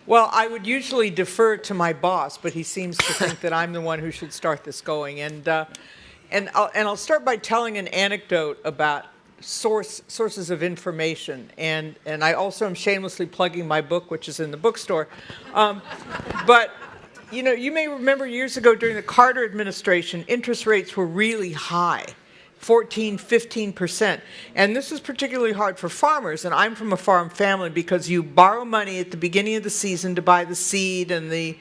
Well, I would usually defer to my boss, but he seems to think that I'm the one who should start this going. And I'll start by telling an anecdote about sources of information. And I also am shamelessly plugging my book, which is in the bookstore. But you may remember years ago during the Carter administration, interest rates were really high. 14, 15%. And this is particularly hard for farmers, and I'm from a farm family because you borrow money at the beginning of the season to buy the seed and the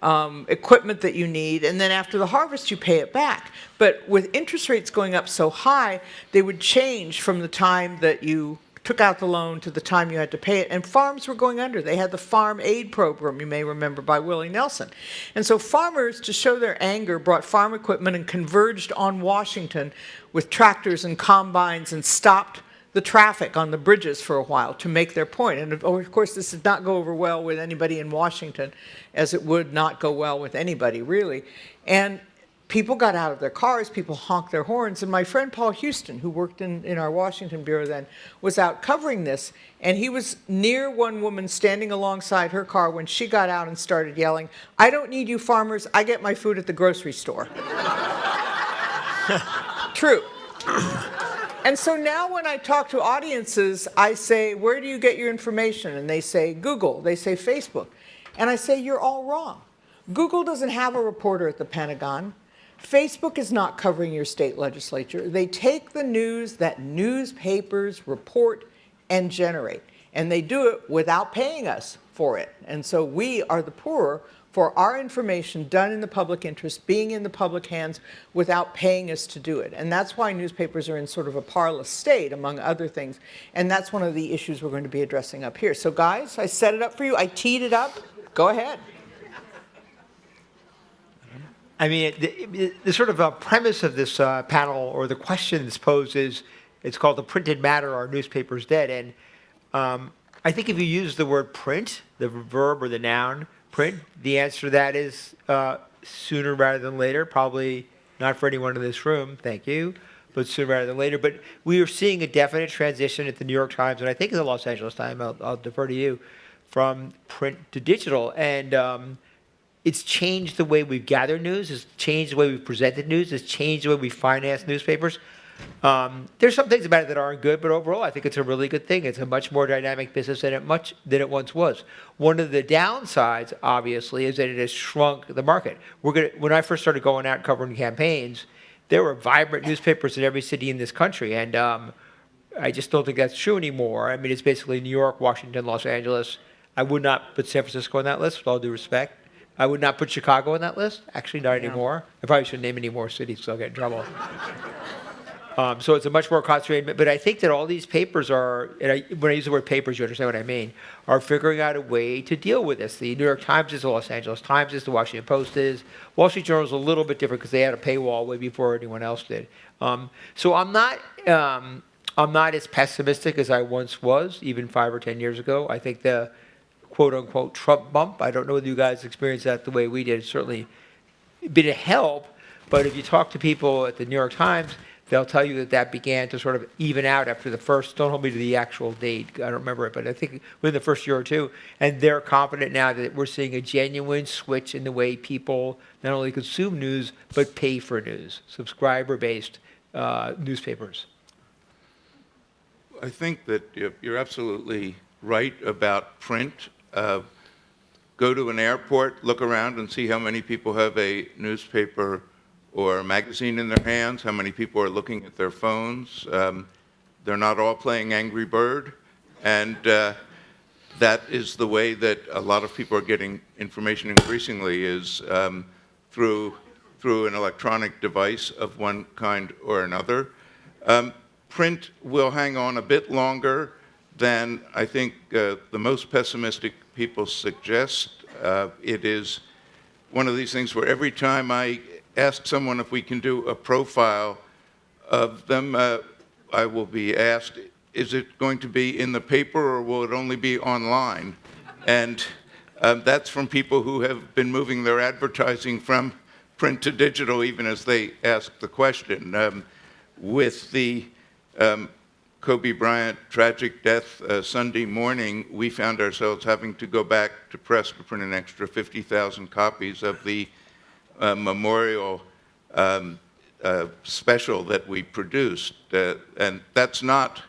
equipment that you need, and then after the harvest you pay it back. But with interest rates going up so high, they would change from the time that you took out the loan to the time you had to pay it, and farms were going under. They had the Farm Aid Program, you may remember, by Willie Nelson. And so farmers, to show their anger, brought farm equipment and converged on Washington with tractors and combines and stopped the traffic on the bridges for a while to make their point. And of course, this did not go over well with anybody in Washington, as it would not go well with anybody, really. And people got out of their cars, people honked their horns, and my friend Paul Houston, who worked in our Washington bureau then, was out covering this, and he was near one woman standing alongside her car when she got out and started yelling, "I don't need you farmers, I get my food at the grocery store." True. And so now when I talk to audiences, I say, "Where do you get your information?" And they say, "Google," they say, "Facebook." And I say, "You're all wrong. Google doesn't have a reporter at the Pentagon. Facebook is not covering your state legislature. They take the news that newspapers report and generate, and they do it without paying us for it. And so we are the poorer for our information done in the public interest, being in the public hands without paying us to do it. And that's why newspapers are in sort of a parlous state, among other things. And that's one of the issues we're going to be addressing up here. So guys, I set it up for you. I teed it up. Go ahead. I mean, the sort of premise of this panel, or the question that's posed, is it's called "The Printed Matter, Are Newspapers Dead?" And I think if you use the word print, the verb or the noun, print, the answer to that is sooner rather than later. Probably not for anyone in this room, thank you, but sooner rather than later. But we are seeing a definite transition at the New York Times, and I think at the Los Angeles Times, I'll defer to you, from print to digital. And it's changed the way we've gathered news. It's changed the way we've presented news. It's changed the way we finance newspapers. There's some things about it that aren't good, but overall, I think it's a really good thing. It's a much more dynamic business than it once was. One of the downsides, obviously, is that it has shrunk the market. When I first started going out covering campaigns, there were vibrant newspapers in every city in this country, and I just don't think that's true anymore. I mean, it's basically New York, Washington, Los Angeles. I would not put San Francisco on that list, with all due respect. I would not put Chicago on that list. Actually, not anymore. I probably shouldn't name any more cities, so I'll get in trouble. So it's a much more concentrated. But I think that all these papers are, and when I use the word papers, you understand what I mean, are figuring out a way to deal with this. The New York Times is the Los Angeles Times is, the Washington Post is. Wall Street Journal is a little bit different because they had a paywall way before anyone else did. So I'm not as pessimistic as I once was, even 5 or 10 years ago. I think the quote-unquote Trump bump, I don't know whether you guys experienced that the way we did. It's certainly been a help, but if you talk to people at the New York Times, they'll tell you that began to sort of even out after the first, don't hold me to the actual date, I don't remember it, but I think within the first year or two, and they're confident now that we're seeing a genuine switch in the way people not only consume news, but pay for news, subscriber-based newspapers. I think that you're absolutely right about print. Go to an airport, look around and see how many people have a newspaper or a magazine in their hands, how many people are looking at their phones. They're not all playing Angry Bird, and that is the way that a lot of people are getting information increasingly, is through an electronic device of one kind or another. Print will hang on a bit longer than I think the most pessimistic people suggest. It is one of these things where every time I ask someone if we can do a profile of them, I will be asked, is it going to be in the paper or will it only be online? And that's from people who have been moving their advertising from print to digital even as they ask the question. With the Kobe Bryant tragic death Sunday morning, we found ourselves having to go back to press to print an extra 50,000 copies of the memorial special that we produced. And that's not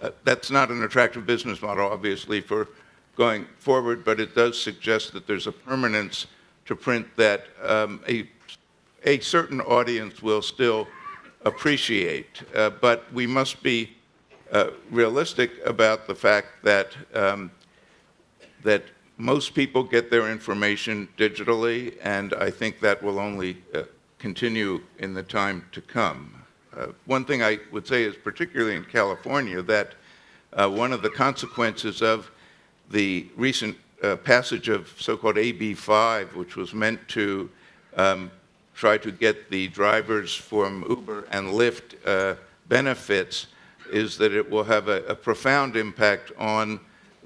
an attractive business model, obviously, for going forward, but it does suggest that there's a permanence to print that a certain audience will still appreciate. But we must be realistic about the fact that that most people get their information digitally, and I think that will only continue in the time to come. One thing I would say is, particularly in California, that one of the consequences of the recent passage of so-called AB 5, which was meant to try to get the drivers from Uber and Lyft benefits, is that it will have a profound impact on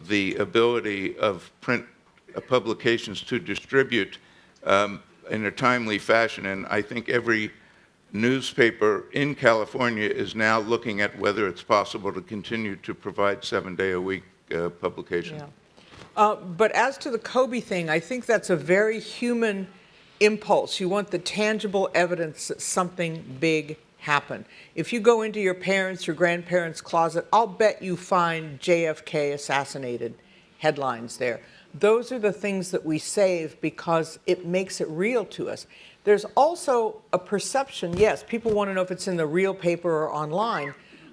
the ability of print publications to distribute in a timely fashion. And I think every newspaper in California is now looking at whether it's possible to continue to provide 7-day-a-week publication. Yeah. But as to the COBE thing, I think that's a very human impulse. You want the tangible evidence that something big happened. If you go into your parents' or grandparents' closet, I'll bet you find JFK assassinated headlines there. Those are the things that we save because it makes it real to us. There's also a perception, yes, people want to know if it's in the real paper or online.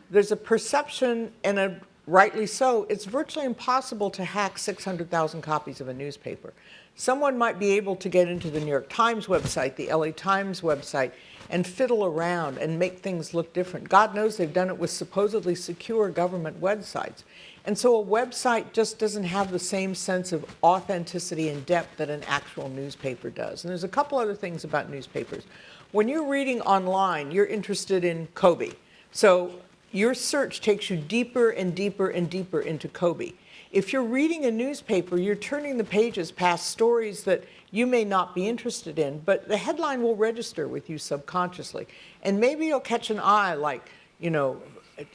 There's a perception, and rightly so, it's virtually impossible to hack 600,000 copies of a newspaper. Someone might be able to get into the New York Times website, the LA Times website, and fiddle around and make things look different. God knows they've done it with supposedly secure government websites. And so a website just doesn't have the same sense of authenticity and depth that an actual newspaper does. And there's a couple other things about newspapers. When you're reading online, you're interested in COBE. So your search takes you deeper and deeper and deeper into COBE. If you're reading a newspaper, you're turning the pages past stories that you may not be interested in, but the headline will register with you subconsciously. And maybe you'll catch an eye like, you know,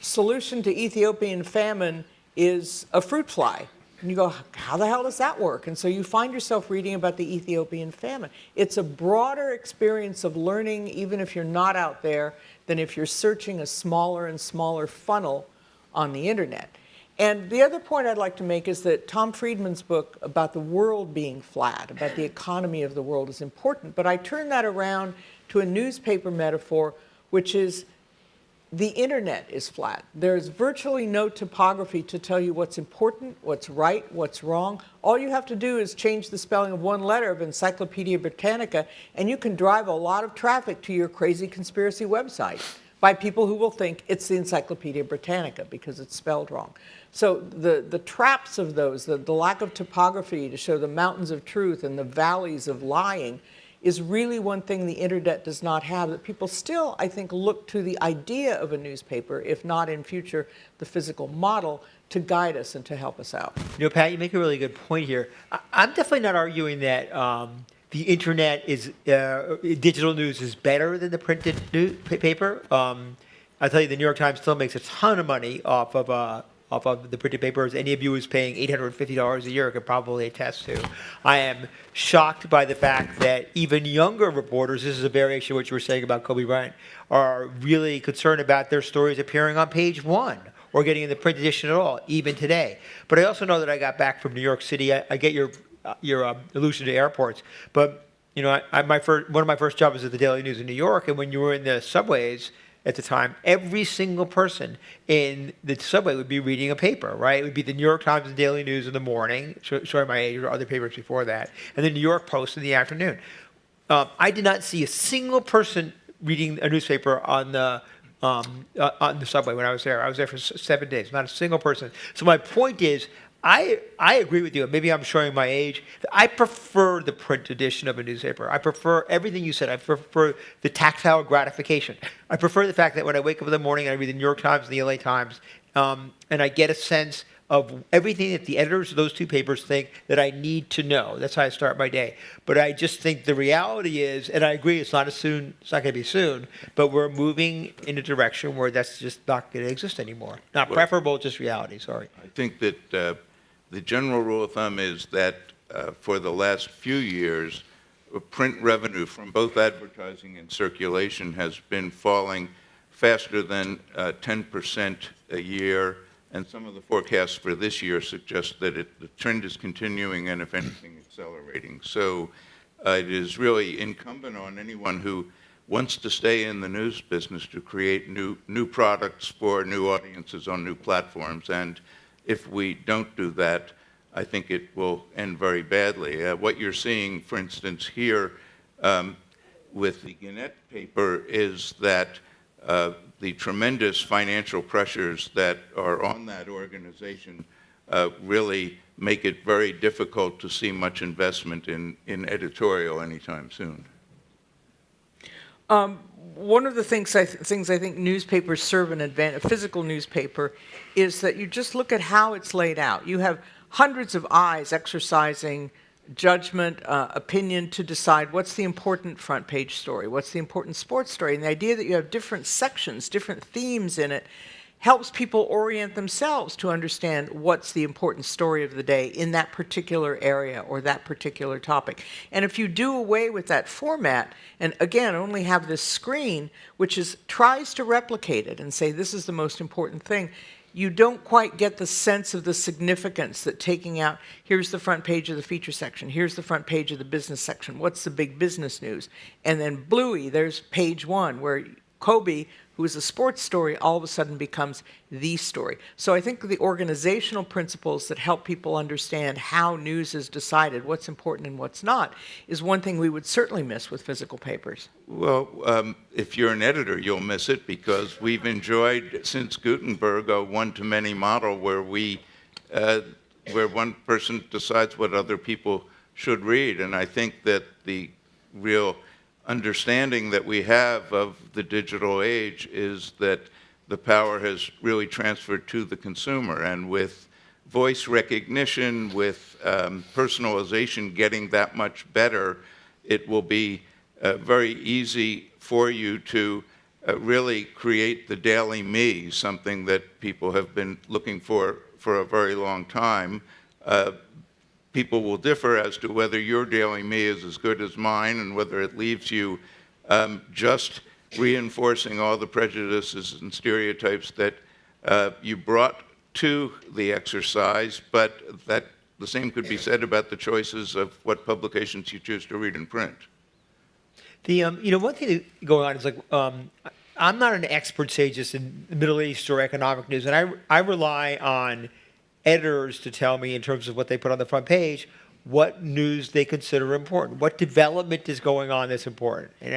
solution to Ethiopian famine is a fruit fly. And you go, how the hell does that work? And so you find yourself reading about the Ethiopian famine. It's a broader experience of learning, even if you're not out there, than if you're searching a smaller and smaller funnel on the internet. And the other point I'd like to make is that Tom Friedman's book about the world being flat, about the economy of the world, is important. But I turn that around to a newspaper metaphor, which is the internet is flat. There's virtually no topography to tell you what's important, what's right, what's wrong. All you have to do is change the spelling of one letter of Encyclopedia Britannica, and you can drive a lot of traffic to your crazy conspiracy website by people who will think it's the Encyclopedia Britannica because it's spelled wrong. So the traps of those, the lack of topography to show the mountains of truth and the valleys of lying, is really one thing the internet does not have, that people still, I think, look to the idea of a newspaper, if not in future the physical model, to guide us and to help us out. You know, Pat, you make a really good point here. I'm definitely not arguing that the internet is, digital news is better than the printed paper. I'll tell you, the New York Times still makes a ton of money off of the printed papers. Any of you who's paying $850 a year could probably attest to. I am shocked by the fact that even younger reporters, this is a variation of what you were saying about Kobe Bryant, are really concerned about their stories appearing on page one or getting in the print edition at all, even today. But I also know that I got back from New York City. I get your allusion to airports, but you know, one of my first jobs was at the Daily News in New York, and when you were in the subways at the time, every single person in the subway would be reading a paper, right? It would be the New York Times and Daily News in the morning, showing my age, or other papers before that, and the New York Post in the afternoon. I did not see a single person reading a newspaper on the subway when I was there. I was there for 7 days, not a single person. So my point is, I agree with you. Maybe I'm showing my age. I prefer the print edition of a newspaper. I prefer everything you said. I prefer the tactile gratification. I prefer the fact that when I wake up in the morning, I read the New York Times and the LA Times, and I get a sense of everything that the editors of those two papers think that I need to know. That's how I start my day. But I just think the reality is, and I agree, it's not going to be soon, but we're moving in a direction where that's just not going to exist anymore. Not preferable, just reality, sorry. I think that the general rule of thumb is that for the last few years, print revenue from both advertising and circulation has been falling faster than 10% a year, and some of the forecasts for this year suggest that the trend is continuing and, if anything, accelerating. So it is really incumbent on anyone who wants to stay in the news business to create new products for new audiences on new platforms. And if we don't do that, I think it will end very badly. What you're seeing, for instance, here with the Gannett paper is that the tremendous financial pressures that are on that organization really make it very difficult to see much investment in editorial anytime soon. One of the things I think newspapers serve an advantage, a physical newspaper, is that you just look at how it's laid out. You have hundreds of eyes exercising judgment, opinion to decide what's the important front page story, what's the important sports story. And the idea that you have different sections, different themes in it, helps people orient themselves to understand what's the important story of the day in that particular area or that particular topic. And if you do away with that format, and again, only have this screen, which tries to replicate it and say this is the most important thing, you don't quite get the sense of the significance that taking out, here's the front page of the feature section, here's the front page of the business section, what's the big business news? And then Bluey, there's page one, where COBE, who is a sports story, all of a sudden becomes the story. So I think the organizational principles that help people understand how news is decided, what's important and what's not, is one thing we would certainly miss with physical papers. Well, if you're an editor, you'll miss it because we've enjoyed, since Gutenberg, a one-to-many model where where one person decides what other people should read. And I think that the real understanding that we have of the digital age is that the power has really transferred to the consumer. And with voice recognition, with personalization getting that much better, it will be very easy for you to really create the daily me, something that people have been looking for a very long time. People will differ as to whether your daily me is as good as mine and whether it leaves you just reinforcing all the prejudices and stereotypes that you brought to the exercise, but that the same could be said about the choices of what publications you choose to read in print. One thing going on is I'm not an expert, say, just in Middle East or economic news, and I rely on editors to tell me in terms of what they put on the front page, what news they consider important, what development is going on that's important. And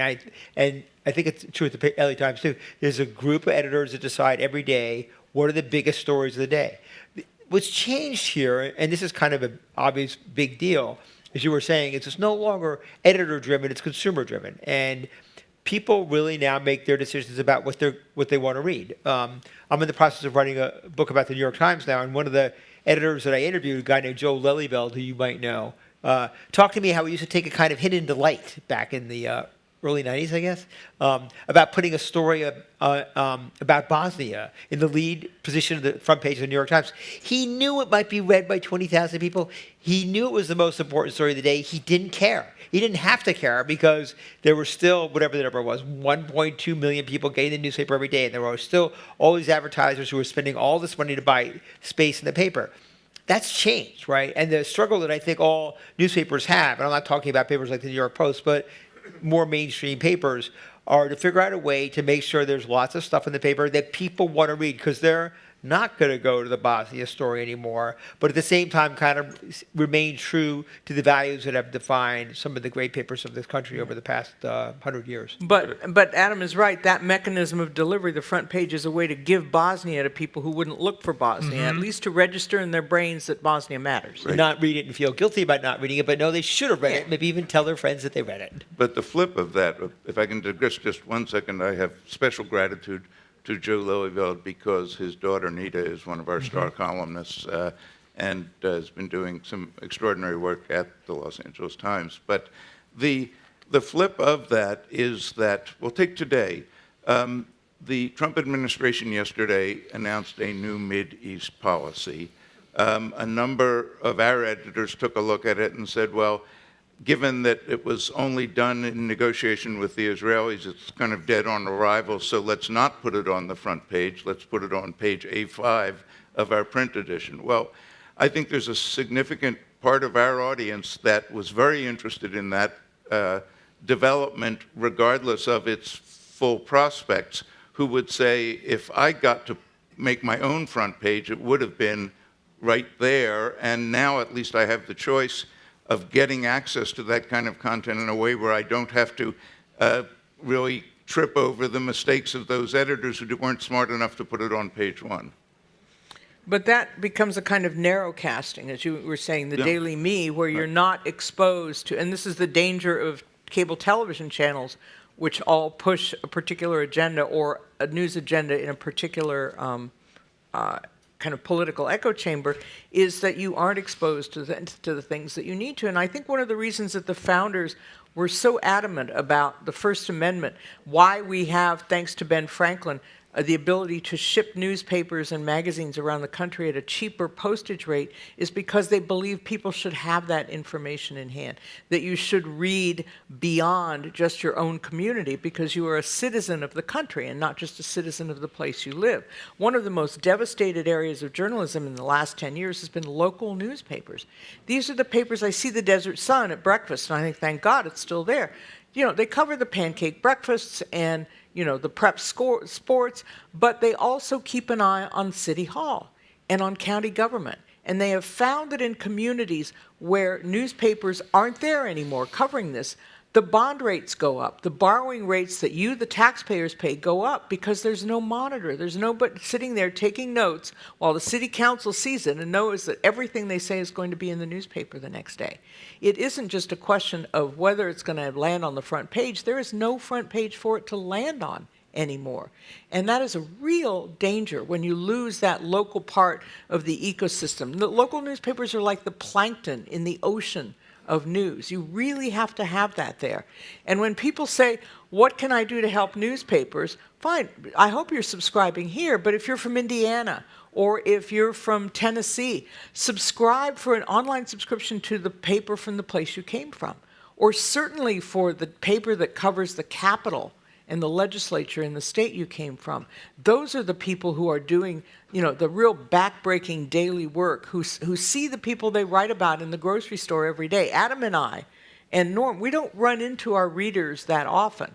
I think it's true at the LA Times too. There's a group of editors that decide every day what are the biggest stories of the day. What's changed here, and this is kind of an obvious big deal, as you were saying, it's no longer editor-driven, it's consumer-driven. And people really now make their decisions about what they want to read. I'm in the process of writing a book about the New York Times now, and one of the editors that I interviewed, a guy named Joe Lelyveld, who you might know, talked to me how he used to take a kind of hidden delight back in the early 90s, I guess, about putting a story about Bosnia in the lead position of the front page of the New York Times. He knew it might be read by 20,000 people. He knew it was the most important story of the day. He didn't care. He didn't have to care because there were still, whatever the number was, 1.2 million people getting the newspaper every day, and there were still all these advertisers who were spending all this money to buy space in the paper. That's changed, right? And the struggle that I think all newspapers have, and I'm not talking about papers like the New York Post, but more mainstream papers, are to figure out a way to make sure there's lots of stuff in the paper that people want to read because they're not going to go to the Bosnia story anymore, but at the same time kind of remain true to the values that have defined some of the great papers of this country over the past 100 years. But Adam is right. That mechanism of delivery, the front page, is a way to give Bosnia to people who wouldn't look for Bosnia, at least to register in their brains that Bosnia matters. Right. Not read it and feel guilty about not reading it, but know they should have read it, maybe even tell their friends that they read it. But the flip of that, if I can digress just 1 second, I have special gratitude to Joe Lilliveld because his daughter Nita is one of our star columnists and has been doing some extraordinary work at the Los Angeles Times. But the flip of that is that, well, take today. The Trump administration yesterday announced a new Mideast policy. A number of our editors took a look at it and said, well, given that it was only done in negotiation with the Israelis, it's kind of dead on arrival, so let's not put it on the front page. Let's put it on page A5 of our print edition. Well, I think there's a significant part of our audience that was very interested in that development, regardless of its full prospects, who would say, if I got to make my own front page, it would have been right there, and now at least I have the choice of getting access to that kind of content in a way where I don't have to really trip over the mistakes of those editors who weren't smart enough to put it on page one. But that becomes a kind of narrow casting, as you were saying, the Daily Me, where you're not exposed to, and this is the danger of cable television channels, which all push a particular agenda or a news agenda in a particular kind of political echo chamber, is that you aren't exposed to the things that you need to. And I think one of the reasons that the founders were so adamant about the First Amendment, why we have, thanks to Ben Franklin, the ability to ship newspapers and magazines around the country at a cheaper postage rate, is because they believe people should have that information in hand, that you should read beyond just your own community because you are a citizen of the country and not just a citizen of the place you live. One of the most devastated areas of journalism in the last 10 years has been local newspapers. These are the papers. I see the Desert Sun at breakfast, and I think, thank God it's still there. You know, they cover the pancake breakfasts and, you know, the prep sports, but they also keep an eye on City Hall and on county government. And they have found that in communities where newspapers aren't there anymore covering this, the bond rates go up. The borrowing rates that you, the taxpayers, pay go up because there's no monitor. There's nobody sitting there taking notes while the city council sees it and knows that everything they say is going to be in the newspaper the next day. It isn't just a question of whether it's going to land on the front page. There is no front page for it to land on anymore. And that is a real danger when you lose that local part of the ecosystem. The local newspapers are like the plankton in the ocean of news. You really have to have that there. And when people say, what can I do to help newspapers? Fine, I hope you're subscribing here, but if you're from Indiana or if you're from Tennessee, subscribe for an online subscription to the paper from the place you came from, or certainly for the paper that covers the Capitol and the legislature in the state you came from. Those are the people who are doing, you know, the real backbreaking daily work, who see the people they write about in the grocery store every day. Adam and I and Norm, we don't run into our readers that often,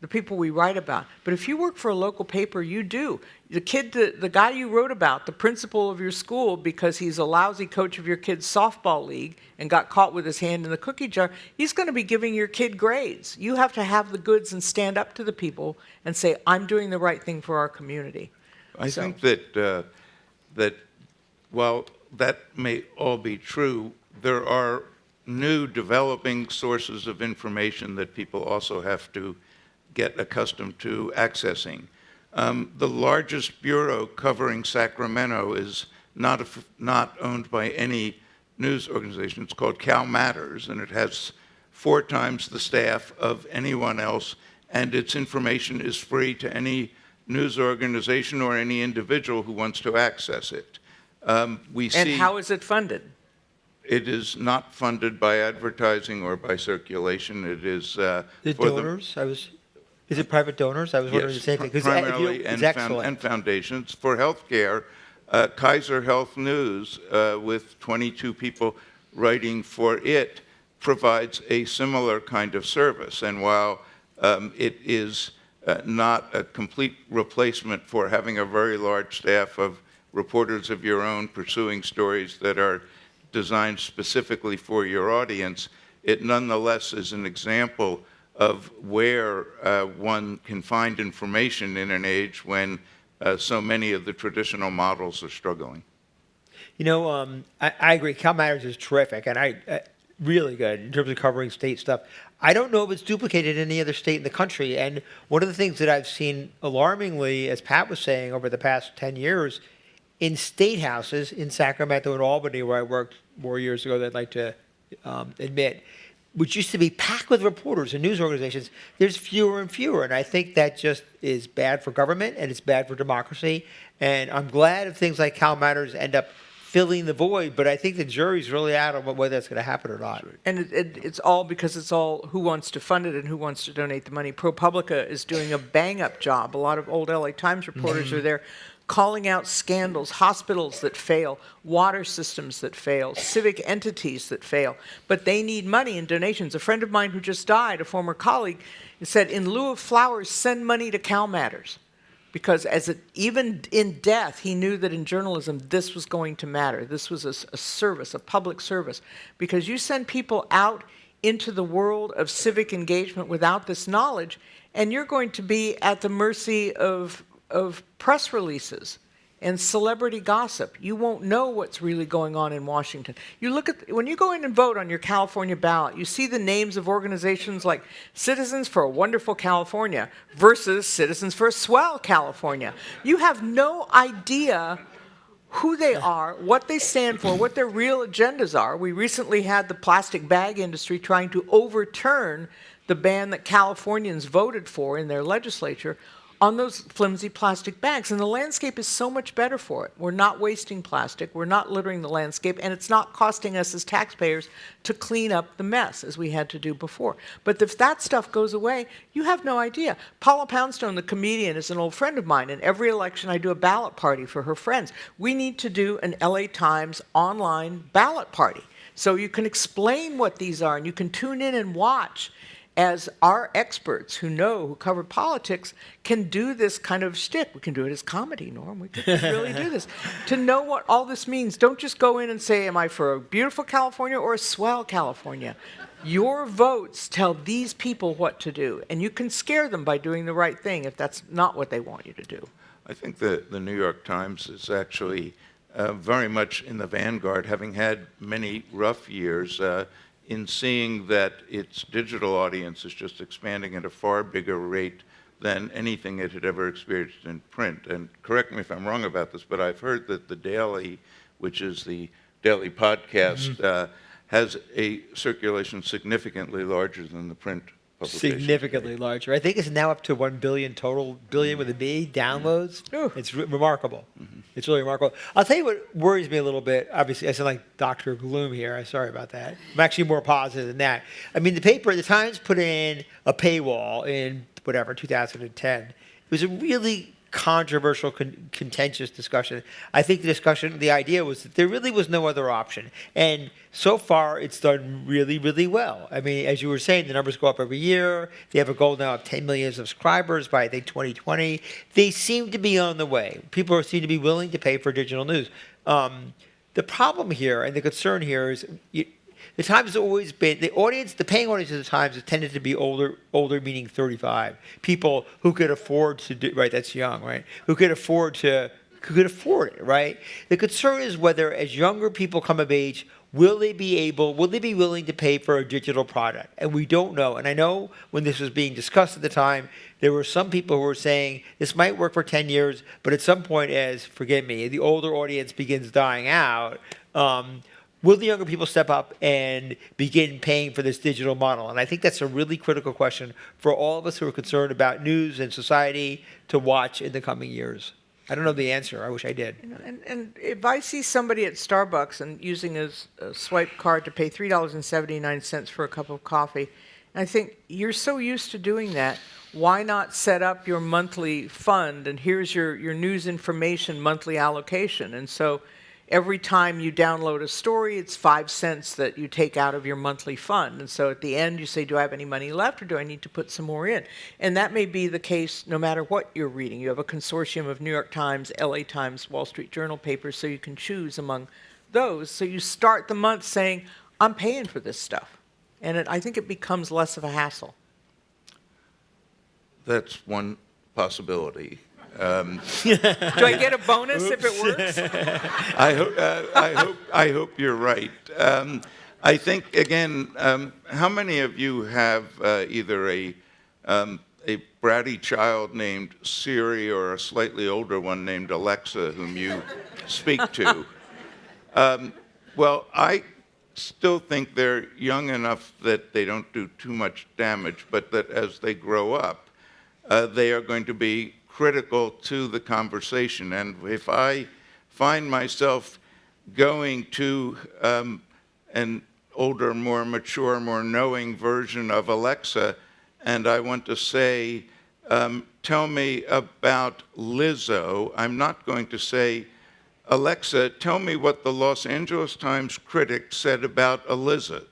the people we write about. But if you work for a local paper, you do. The guy you wrote about, the principal of your school, because he's a lousy coach of your kid's softball league and got caught with his hand in the cookie jar, he's going to be giving your kid grades. You have to have the goods and stand up to the people and say, I'm doing the right thing for our community. I think that while that may all be true, there are new developing sources of information that people also have to get accustomed to accessing. The largest bureau covering Sacramento is not owned by any news organization. It's called Cal Matters, and it has 4 times the staff of anyone else, and its information is free to any news organization or any individual who wants to access it. And how is it funded? It is not funded by advertising or by circulation. It is The donors? Is it private donors? I was wondering the same thing. Primarily, it's excellent. and foundations. For healthcare, Kaiser Health News, with 22 people writing for it, provides a similar kind of service. And while it is not a complete replacement for having a very large staff of reporters of your own pursuing stories that are designed specifically for your audience, it nonetheless is an example of where one can find information in an age when so many of the traditional models are struggling. You know, I agree. Cal Matters is terrific, and really good in terms of covering state stuff. I don't know if it's duplicated in any other state in the country. And one of the things that I've seen alarmingly, as Pat was saying, over the past 10 years, in state houses in Sacramento and Albany, where I worked more years ago than I'd like to admit, which used to be packed with reporters and news organizations, there's fewer and fewer. And I think that just is bad for government and it's bad for democracy. And I'm glad if things like Cal Matters end up filling the void, but I think the jury's really out on whether that's going to happen or not. And it's all because it's all who wants to fund it and who wants to donate the money. ProPublica is doing a bang-up job. A lot of old LA Times reporters are there calling out scandals, hospitals that fail, water systems that fail, civic entities that fail. But they need money and donations. A friend of mine who just died, a former colleague, said, in lieu of flowers, send money to Cal Matters. Because even in death, he knew that in journalism, this was going to matter. This was a service, a public service. Because you send people out into the world of civic engagement without this knowledge, and you're going to be at the mercy of press releases and celebrity gossip. You won't know what's really going on in Washington. You look at, when you go in and vote on your California ballot, you see the names of organizations like Citizens for a Wonderful California versus Citizens for a Swell California. You have no idea who they are, what they stand for, what their real agendas are. We recently had the plastic bag industry trying to overturn the ban that Californians voted for in their legislature on those flimsy plastic bags. And the landscape is so much better for it. We're not wasting plastic, we're not littering the landscape, and it's not costing us as taxpayers to clean up the mess as we had to do before. But if that stuff goes away, you have no idea. Paula Poundstone, the comedian, is an old friend of mine. In every election, I do a ballot party for her friends. We need to do an LA Times online ballot party. So you can explain what these are, and you can tune in and watch as our experts who cover politics can do this kind of shtick. We can do it as comedy, Norm. We could really do this. To know what all this means, don't just go in and say, am I for a beautiful California or a swell California? Your votes tell these people what to do, and you can scare them by doing the right thing if that's not what they want you to do. I think the New York Times is actually very much in the vanguard, having had many rough years, in seeing that its digital audience is just expanding at a far bigger rate than anything it had ever experienced in print. And correct me if I'm wrong about this, but I've heard that the Daily, which is the daily podcast, has a circulation significantly larger than the print publication. Significantly larger. I think it's now up to 1 billion total, billion with a B, downloads. It's remarkable. It's really remarkable. I'll tell you what worries me a little bit. Obviously, I sound like Dr. Gloom here. I'm sorry about that. I'm actually more positive than that. I mean, the Times put in a paywall in, 2010. It was a really controversial, contentious discussion. I think the idea was that there really was no other option. And so far, it's done really, really well. I mean, as you were saying, the numbers go up every year. They have a goal now of 10 million subscribers by, I think, 2020. They seem to be on the way. People seem to be willing to pay for digital news. The problem here and the concern here is the Times has always been, the paying audience of the Times has tended to be older meaning 35. People who could afford to do, right, that's young, right? Who could afford it, right? The concern is whether as younger people come of age, will they be willing to pay for a digital product? And we don't know. And I know when this was being discussed at the time, there were some people who were saying this might work for 10 years, but at some point forgive me, the older audience begins dying out, will the younger people step up and begin paying for this digital model? And I think that's a really critical question for all of us who are concerned about news and society to watch in the coming years. I don't know the answer. I wish I did. And if I see somebody at Starbucks and using a swipe card to pay $3.79 for a cup of coffee, and I think you're so used to doing that, why not set up your monthly fund and here's your news information monthly allocation? And so every time you download a story, it's 5 cents that you take out of your monthly fund. And so at the end, you say, do I have any money left or do I need to put some more in? And that may be the case no matter what you're reading. You have a consortium of New York Times, LA Times, Wall Street Journal papers, so you can choose among those. So you start the month saying, I'm paying for this stuff. And I think it becomes less of a hassle. That's one possibility. Do I get a bonus if it works? I hope you're right. I think, again, how many of you have either a bratty child named Siri or a slightly older one named Alexa whom you speak to? Well, I still think they're young enough that they don't do too much damage, but that as they grow up, they are going to be critical to the conversation. And if I find myself going to an older, more mature, more knowing version of Alexa, and I want to say, tell me about Lizzo, I'm not going to say, Alexa, tell me what the Los Angeles Times critic said about Lizzo.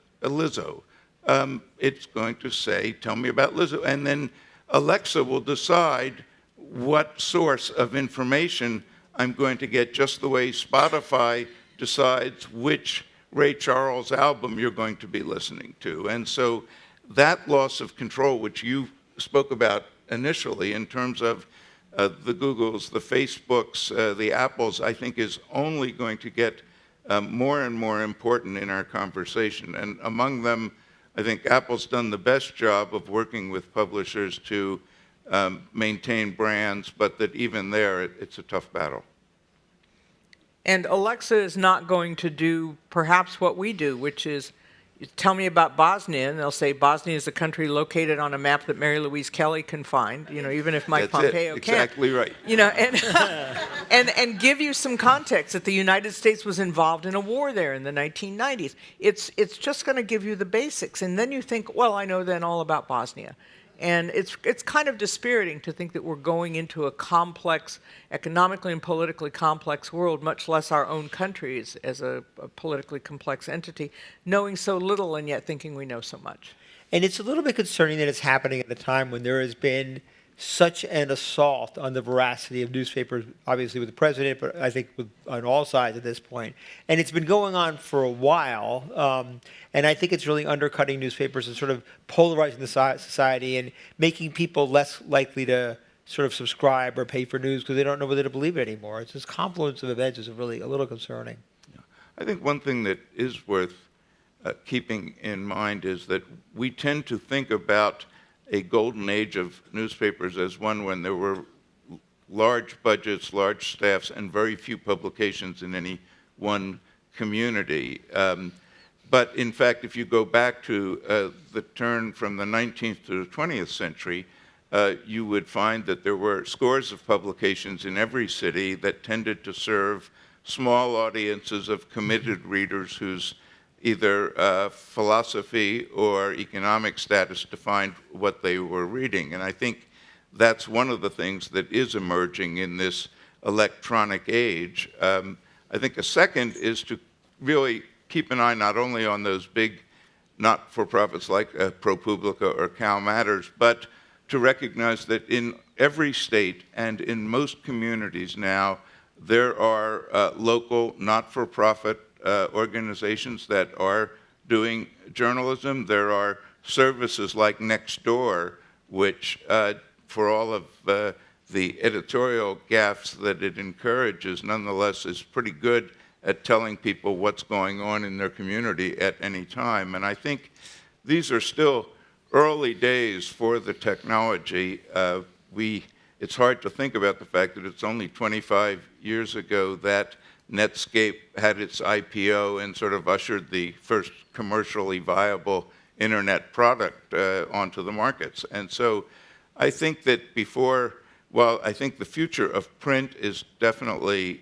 It's going to say, tell me about Lizzo. And then Alexa will decide what source of information I'm going to get, just the way Spotify decides which Ray Charles album you're going to be listening to. And so that loss of control, which you spoke about initially in terms of the Googles, the Facebooks, the Apples, I think is only going to get more and more important in our conversation. And among them, I think Apple's done the best job of working with publishers to maintain brands, but that even there, it's a tough battle. And Alexa is not going to do perhaps what we do, which is tell me about Bosnia, and they'll say Bosnia is a country located on a map that Mary Louise Kelly can find, even if Mike That's Pompeo it. can't. Exactly right. And give you some context that the United States was involved in a war there in the 1990s. It's just going to give you the basics, and then you think, well, I know then all about Bosnia. And it's kind of dispiriting to think that we're going into a complex, economically and politically complex world, much less our own country as a politically complex entity, knowing so little and yet thinking we know so much. And it's a little bit concerning that it's happening at a time when there has been such an assault on the veracity of newspapers, obviously with the president, but I think on all sides at this point. And it's been going on for a while, and I think it's really undercutting newspapers and sort of polarizing the society and making people less likely to sort of subscribe or pay for news because they don't know whether to believe it anymore. It's this confluence of events is really a little concerning. I think one thing that is worth keeping in mind is that we tend to think about a golden age of newspapers as one when there were large budgets, large staffs, and very few publications in any one community. But in fact, if you go back to the turn from the 19th to the 20th century, you would find that there were scores of publications in every city that tended to serve small audiences of committed readers whose either philosophy or economic status defined what they were reading. And I think that's one of the things that is emerging in this electronic age. I think a second is to really keep an eye not only on those big not-for-profits like ProPublica or Cal Matters, but to recognize that in every state and in most communities now, there are local not-for-profit organizations that are doing journalism. There are services like Nextdoor, which for all of the editorial gaffes that it encourages, nonetheless is pretty good at telling people what's going on in their community at any time. And I think these are still early days for the technology. It's hard to think about the fact that it's only 25 years ago that Netscape had its IPO and sort of ushered the first commercially viable internet product onto the markets. And so I think that while I think the future of print is definitely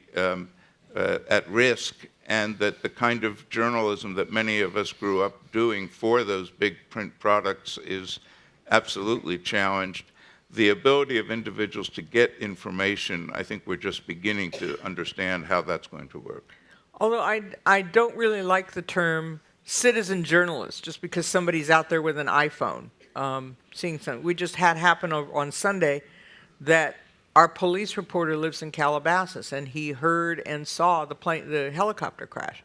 at risk, and that the kind of journalism that many of us grew up doing for those big print products is absolutely challenged, the ability of individuals to get information, I think we're just beginning to understand how that's going to work. Although I don't really like the term citizen journalist, just because somebody's out there with an iPhone seeing something. We just had happen on Sunday that our police reporter lives in Calabasas, and he heard and saw the helicopter crash.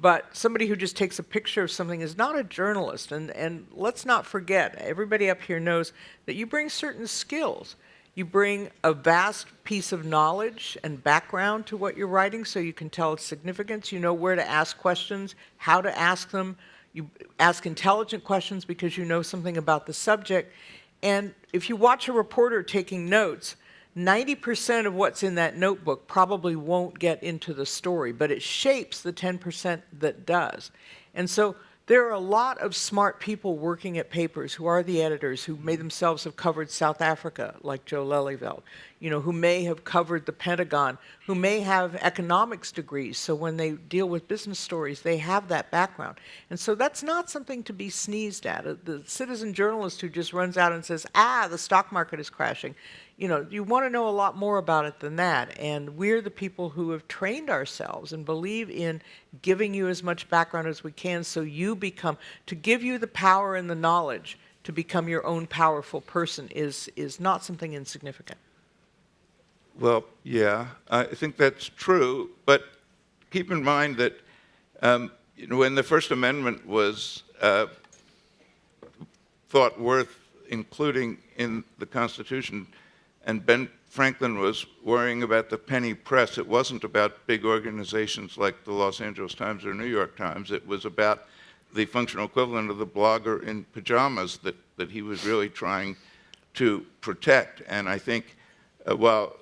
But somebody who just takes a picture of something is not a journalist. And let's not forget, everybody up here knows that you bring certain skills. You bring a vast piece of knowledge and background to what you're writing so you can tell its significance. You know where to ask questions, how to ask them. You ask intelligent questions because you know something about the subject. And if you watch a reporter taking notes, 90% of what's in that notebook probably won't get into the story, but it shapes the 10% that does. And so there are a lot of smart people working at papers who are the editors, who may themselves have covered South Africa, like Joe Lelyveld, who may have covered the Pentagon, who may have economics degrees, so when they deal with business stories, they have that background. And so that's not something to be sneezed at. The citizen journalist who just runs out and says, the stock market is crashing, you want to know a lot more about it than that. And we're the people who have trained ourselves and believe in giving you as much background as we can so you to give you the power and the knowledge to become your own powerful person is not something insignificant. Well, yeah, I think that's true, but keep in mind that when the First Amendment was thought worth including in the Constitution, and Ben Franklin was worrying about the penny press, it wasn't about big organizations like the Los Angeles Times or New York Times. It was about the functional equivalent of the blogger in pajamas that he was really trying to protect. And I think while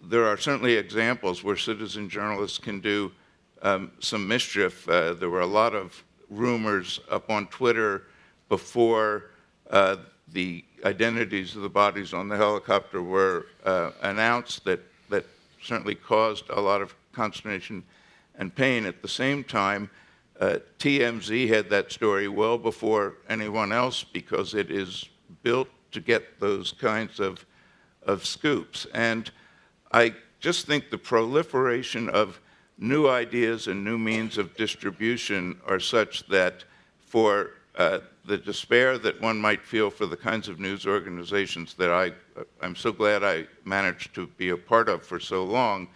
there are certainly examples where citizen journalists can do some mischief, there were a lot of rumors up on Twitter before the identities of the bodies on the helicopter were announced that certainly caused a lot of consternation and pain. At the same time, TMZ had that story well before anyone else because it is built to get those kinds of scoops. And I just think the proliferation of new ideas and new means of distribution are such that for the despair that one might feel for the kinds of news organizations that I'm so glad I managed to be a part of for so long,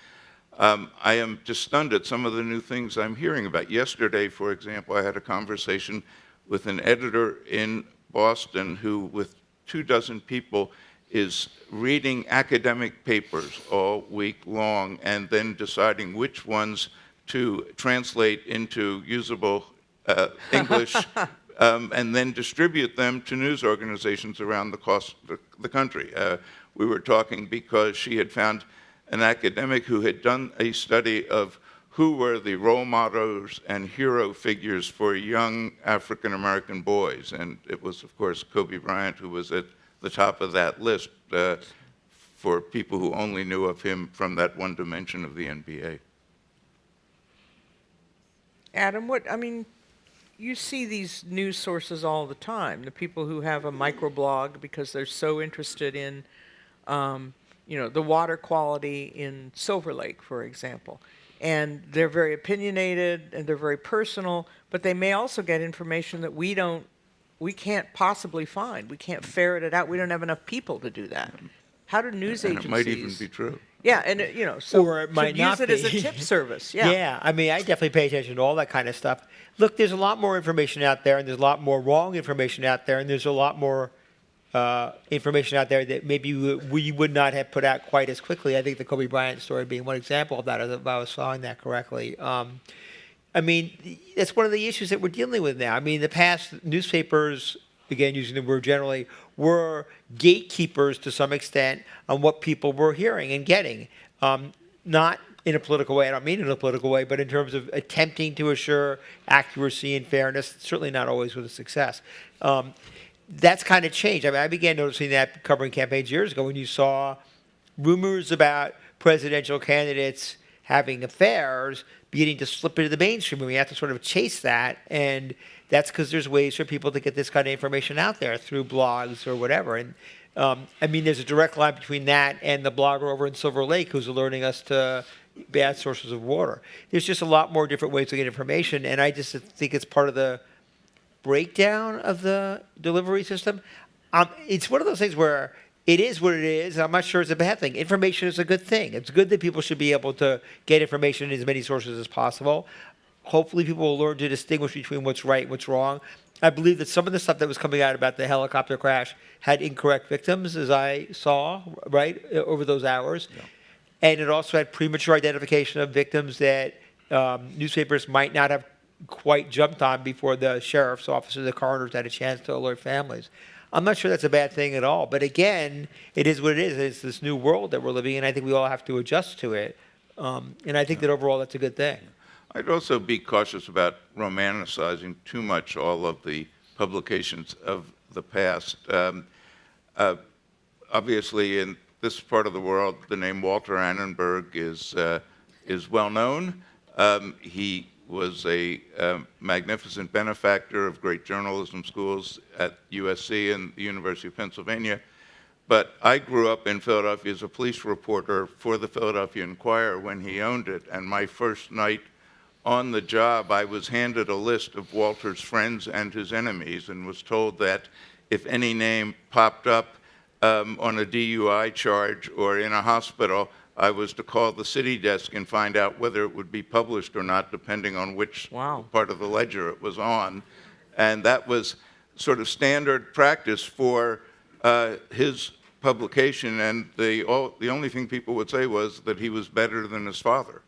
I am just stunned at some of the new things I'm hearing about. Yesterday, for example, I had a conversation with an editor in Boston who, with 24 people, is reading academic papers all week long and then deciding which ones to translate into usable English and then distribute them to news organizations around the country. We were talking because she had found an academic who had done a study of who were the role models and hero figures for young African-American boys. And it was, of course, Kobe Bryant who was at the top of that list for people who only knew of him from that one dimension of the NBA. Adam, you see these news sources all the time, the people who have a microblog because they're so interested in, the water quality in Silver Lake, for example. And they're very opinionated and they're very personal, but they may also get information that we can't possibly find. We can't ferret it out. We don't have enough people to do that. How do news agencies? And it might even be true. Yeah, and so or it might use not it be. as a tip service. Yeah. Yeah, I definitely pay attention to all that kind of stuff. Look, there's a lot more information out there, and there's a lot more wrong information out there, and there's a lot more information out there that maybe we would not have put out quite as quickly. I think the Kobe Bryant story being one example of that, if I was following that correctly. That's one of the issues that we're dealing with now. The past newspapers, again, using the word generally, were gatekeepers to some extent on what people were hearing and getting. Not in a political way, I don't mean in a political way, but in terms of attempting to assure accuracy and fairness, certainly not always with success. That's kind of changed. I began noticing that covering campaigns years ago when you saw rumors about presidential candidates having affairs beginning to slip into the mainstream, and we have to sort of chase that. And that's because there's ways for people to get this kind of information out there through blogs or whatever. And there's a direct line between that and the blogger over in Silver Lake who's alerting us to bad sources of water. There's just a lot more different ways to get information, and I just think it's part of the breakdown of the delivery system. It's one of those things where it is what it is. I'm not sure it's a bad thing. Information is a good thing. It's good that people should be able to get information in as many sources as possible. Hopefully people will learn to distinguish between what's right and what's wrong. I believe that some of the stuff that was coming out about the helicopter crash had incorrect victims, as I saw, right, over those hours. Yeah. And it also had premature identification of victims that newspapers might not have quite jumped on before the sheriff's office or the coroners had a chance to alert families. I'm not sure that's a bad thing at all. But again, it is what it is. It's this new world that we're living in. I think we all have to adjust to it. And I think that overall that's a good thing. I'd also be cautious about romanticizing too much all of the publications of the past. Obviously, in this part of the world, the name Walter Annenberg is well known. He was a magnificent benefactor of great journalism schools at USC and the University of Pennsylvania. But I grew up in Philadelphia as a police reporter for the Philadelphia Inquirer when he owned it. And my first night on the job, I was handed a list of Walter's friends and his enemies and was told that if any name popped up on a DUI charge or in a hospital, I was to call the city desk and find out whether it would be published or not, depending on which part of the ledger it was on. And that was sort of standard practice for his publication, and the only thing people would say was that he was better than his father.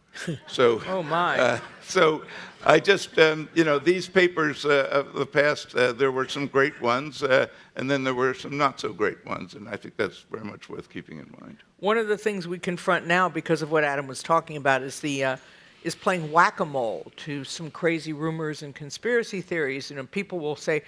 So, oh my! So I just, these papers of the past, there were some great ones, and then there were some not so great ones, and I think that's very much worth keeping in mind. One of the things we confront now, because of what Adam was talking about, is is playing whack-a-mole to some crazy rumors and conspiracy theories. People will say,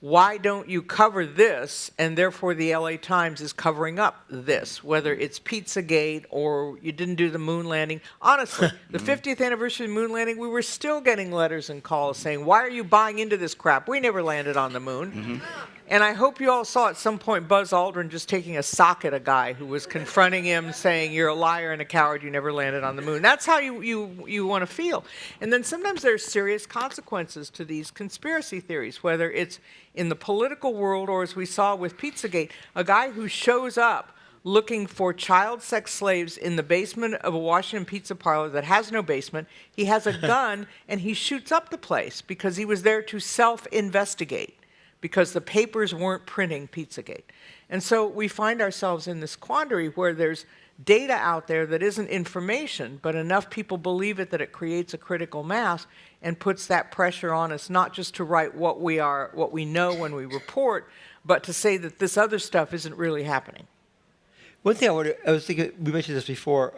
why don't you cover this? And therefore the LA Times is covering up this, whether it's Pizzagate or you didn't do the moon landing. Honestly, the 50th anniversary of the moon landing, we were still getting letters and calls saying, why are you buying into this crap? We never landed on the moon. Mm-hmm. And I hope you all saw at some point Buzz Aldrin just taking a sock at a guy who was confronting him saying, you're a liar and a coward, you never landed on the moon. That's how you want to feel. And then sometimes there's serious consequences to these conspiracy theories, whether it's in the political world or as we saw with Pizzagate, a guy who shows up looking for child sex slaves in the basement of a Washington pizza parlor that has no basement. He has a gun and he shoots up the place because he was there to self-investigate, because the papers weren't printing Pizzagate. And so we find ourselves in this quandary where there's data out there that isn't information, but enough people believe it that it creates a critical mass and puts that pressure on us, not just to write what we know when we report, but to say that this other stuff isn't really happening. One thing I was thinking, we mentioned this before,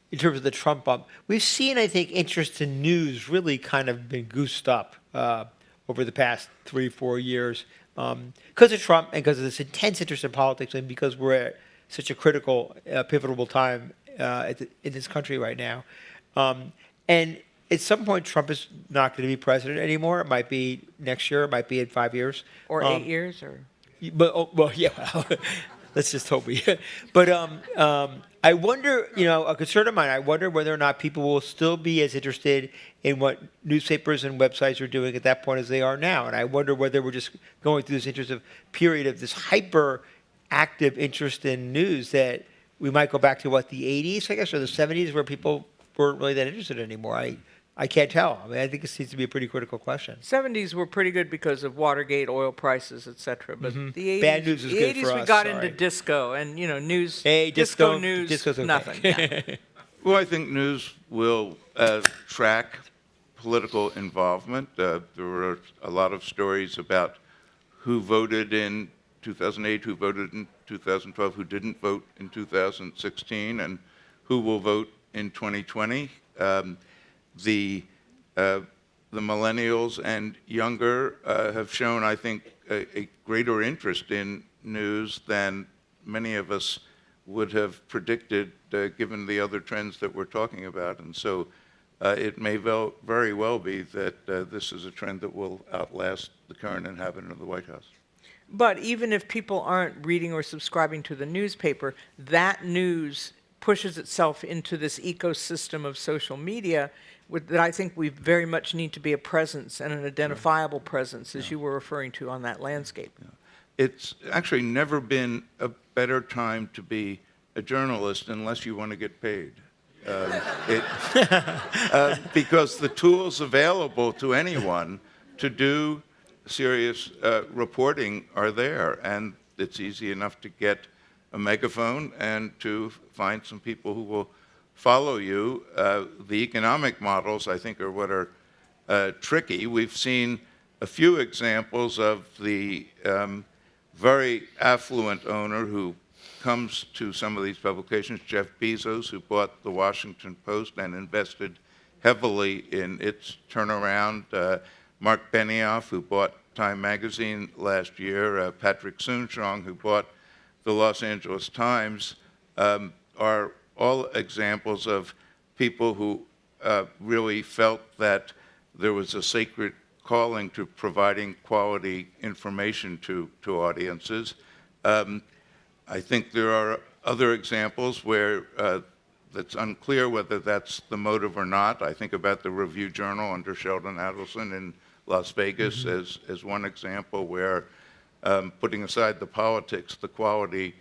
in terms of the Trump bump. We've seen, I think, interest in news really kind of been goosed up over the past 3-4 years because of Trump and because of this intense interest in politics and because we're at such a critical, pivotal time in this country right now. And at some point, Trump is not going to be president anymore. It might be next year. It might be in 5 years. Or 8 years. But, yeah, let's just hope we. But I wonder, a concern of mine, I wonder whether or not people will still be as interested in what newspapers and websites are doing at that point as they are now. And I wonder whether we're just going through this period of this hyper-active interest in news that we might go back to, the 80s, I guess, or the 70s, where people weren't really that interested anymore. I can't tell. I mean, I think it seems to be a pretty critical question. 70s were pretty good because of Watergate, oil prices, et cetera. But the 80s, bad news is good for us. We got into disco and, news. Hey, disco news, disco's okay. nothing. Yeah. Well, I think news will track political involvement. There were a lot of stories about who voted in 2008, who voted in 2012, who didn't vote in 2016, and who will vote in 2020. The millennials and younger have shown, I think, a greater interest in news than many of us would have predicted, given the other trends that we're talking about. And so it may very well be that this is a trend that will outlast the current inhabitant of the White House. But even if people aren't reading or subscribing to the newspaper, that news pushes itself into this ecosystem of social media that I think we very much need to be a presence and an identifiable presence, as you were referring to on that landscape. Yeah. It's actually never been a better time to be a journalist unless you want to get paid. Because the tools available to anyone to do serious reporting are there, and it's easy enough to get a megaphone and to find some people who will follow you. The economic models, I think, are what are tricky. We've seen a few examples of the very affluent owner who comes to some of these publications, Jeff Bezos, who bought the Washington Post and invested heavily in its turnaround. Mark Benioff, who bought Time Magazine last year, Patrick Soon-Shiong, who bought the Los Angeles Times, are all examples of people who really felt that there was a sacred calling to providing quality information to audiences. I think there are other examples where it's unclear whether that's the motive or not. I think about the Review Journal under Sheldon Adelson in Las Vegas as one example where, putting aside the politics, the quality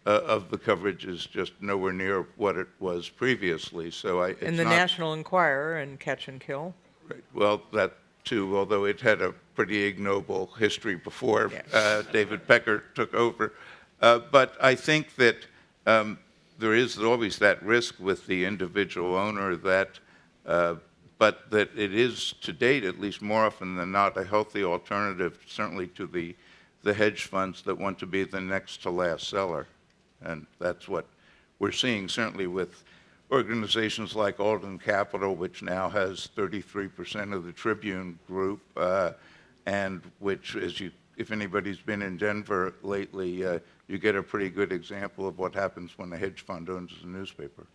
of the coverage is just nowhere near what it was previously. So And the National Enquirer and Catch and Kill. Right. Well, that too, although it had a pretty ignoble history before David Pecker took over. But I think that there is always that risk with the individual owner that, but that it is to date, at least more often than not, a healthy alternative, certainly to the hedge funds that want to be the next to last seller. And that's what we're seeing, certainly with organizations like Alden Capital, which now has 33% of the Tribune Group, and which, if anybody's been in Denver lately, you get a pretty good example of what happens when a hedge fund owns a newspaper.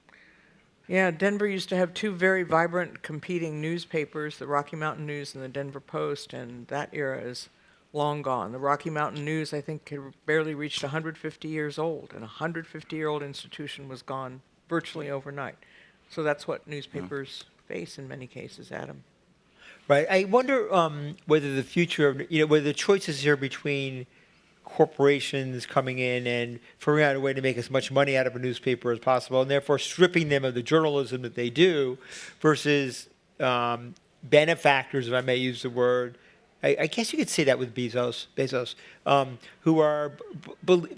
Yeah, Denver used to have two very vibrant competing newspapers, the Rocky Mountain News and the Denver Post, and that era is long gone. The Rocky Mountain News, I think, had barely reached 150 years old, and a 150-year-old institution was gone virtually overnight. So that's what newspapers face in many cases, Adam. Right. I wonder whether the future of, whether the choices here between corporations coming in and figuring out a way to make as much money out of a newspaper as possible, and therefore stripping them of the journalism that they do, versus benefactors, if I may use the word. I guess you could say that with Bezos, who are,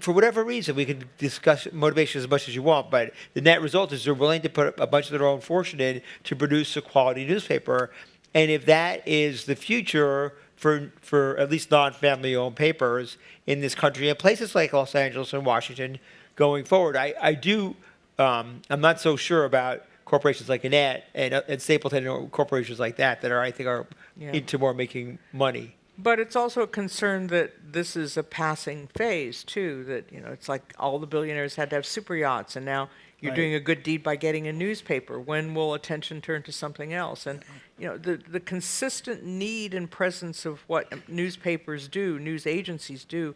for whatever reason, we can discuss motivation as much as you want, but the net result is they're willing to put a bunch of their own fortune in to produce a quality newspaper. And if that is the future for at least non-family-owned papers in this country, and places like Los Angeles and Washington going forward, I'm not so sure about corporations like Gannett and Stapleton and corporations like that I think are into more making money. But it's also a concern that this is a passing phase, too, that, it's like all the billionaires had to have super yachts, and now you're doing a good deed by getting a newspaper. When will attention turn to something else? And, the consistent need and presence of what newspapers do, news agencies do,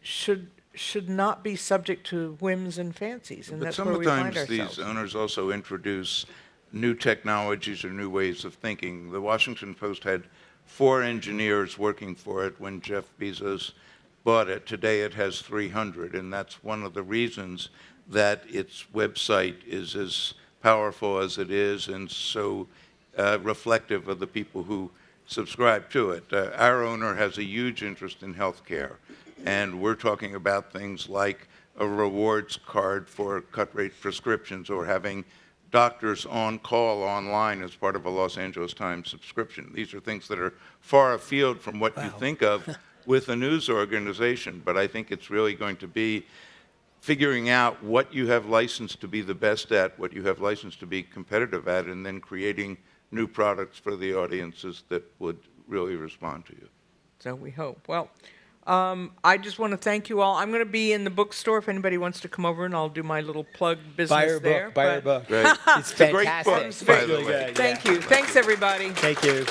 should not be subject to whims and fancies, and that's where we find ourselves. But sometimes these owners also introduce new technologies or new ways of thinking. The Washington Post had 4 engineers working for it when Jeff Bezos bought it. Today it has 300, and that's one of the reasons that its website is as powerful as it is and so reflective of the people who subscribe to it. Our owner has a huge interest in healthcare, and we're talking about things like a rewards card for cut-rate prescriptions or having doctors on call online as part of a Los Angeles Times subscription. These are things that are far afield from what you think of with a news organization, but I think it's really going to be figuring out what you have licensed to be the best at, what you have licensed to be competitive at, and then creating new products for the audiences that would really respond to you. So we hope. Well, I just want to thank you all. I'm going to be in the bookstore if anybody wants to come over, and I'll do my little plug business there. Buy your book. Right. It's a great fantastic. book, by the way. Good, Thank you. Thanks, everybody. Thank you.